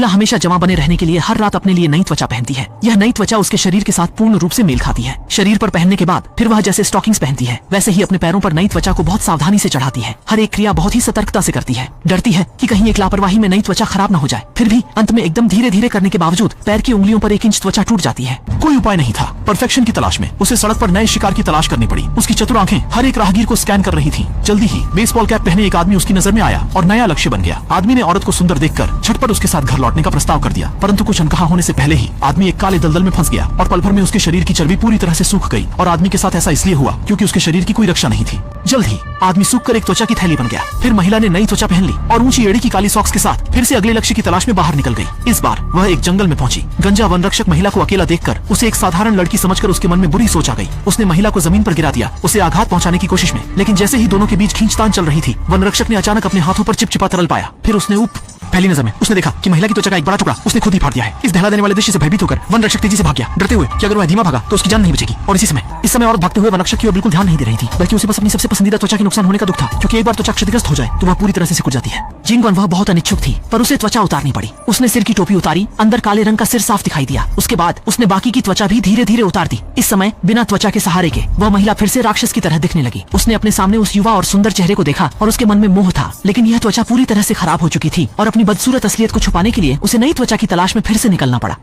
महिला हमेशा जमा बने रहने के लिए हर रात अपने लिए नई त्वचा पहनती है। यह नई त्वचा उसके शरीर के साथ पूर्ण रूप से मेल खाती है। शरीर पर पहनने के बाद फिर वह जैसे स्टॉकिंग्स पहनती है वैसे ही अपने पैरों पर नई त्वचा को बहुत सावधानी से चढ़ाती है। हर एक क्रिया बहुत ही सतर्कता से करती है। डरती है कि कहीं एक लापरवाही में नई त्वचा खराब न हो जाए। फिर भी अंत में एकदम धीरे धीरे करने के बावजूद पैर की उंगलियों पर 1 इंच त्वचा टूट जाती है। कोई उपाय नहीं था। परफेक्शन की तलाश में उसे सड़क पर नए शिकार की तलाश करनी पड़ी। उसकी चतुर आंखें हर एक राहगीर को स्कैन कर रही थीं। जल्दी ही बेसबॉल कैप पहने एक आदमी उसकी नजर में आया और नया लक्ष्य बन गया। आदमी ने औरत को सुंदर देखकर झटपट उसके साथ घर लौटने का प्रस्ताव कर दिया, परंतु कुछ अनकहा होने से पहले ही आदमी एक काले दलदल में फंस गया और पल भर में उसके शरीर की चर्बी पूरी तरह से सूख गई। और आदमी के साथ ऐसा इसलिए हुआ क्योंकि उसके शरीर की कोई रक्षा नहीं थी। जल्द ही आदमी सूख कर एक त्वचा की थैली बन गया। फिर महिला ने नई त्वचा पहन ली और ऊंची एड़ी की काली सॉक्स के साथ फिर से अगले लक्ष्य की तलाश में बाहर निकल गई। इस बार वह एक जंगल में पहुंची। गंजा वन रक्षक महिला को अकेला देखकर उसे एक साधारण लड़की समझकर उसके मन में बुरी सोच आ गई। उसने महिला को जमीन पर गिरा दिया, उसे आघात पहुंचाने की कोशिश में। लेकिन जैसे ही दोनों के बीच खींचतान चल रही थी, वन रक्षक ने अचानक अपने हाथों पर चिपचिपा तरल पाया। फिर उसने पहली नजर में उसने देखा कि महिला की त्वचा का एक बड़ा टुकड़ा उसने खुद ही फाड़ दिया है। इस दहला देने वाले दृश्य से भयभीत होकर वन रक्षक तेजी से भाग गया, डरते हुए कि अगर वह धीमा भागा तो उसकी जान नहीं बचेगी। और इस समय औरत भागते हुए वन रक्षक की ओर बिल्कुल ध्यान नहीं दे रही थी, बल्कि उसे बस अपनी सबसे पसंदीदा त्वचा के नुकसान होने का दुख था। क्योंकि एक बार त्वचा क्षतिग्रस्त हो जाए तो वह पूरी तरह से सिकुड़ जाती है। जिंगवन वह बहुत अनिच्छुक थी, पर उसे त्वचा उतारनी पड़ी। उसने सिर की टोपी उतारी, अंदर काले रंग का सिर साफ दिखाई दिया। उसके बाद उसने बाकी की त्वचा भी धीरे धीरे उतार दी। इस समय बिना त्वचा के सहारे के वह महिला फिर से राक्षस की तरह दिखने लगी। उसने अपने सामने उस युवा और सुंदर चेहरे को देखा और उसके मन में मोह था। लेकिन यह त्वचा पूरी तरह से खराब हो चुकी थी और अपनी बदसूरत असलियत को छुपाने के लिए उसे नई त्वचा की तलाश में फिर से निकलना पड़ा।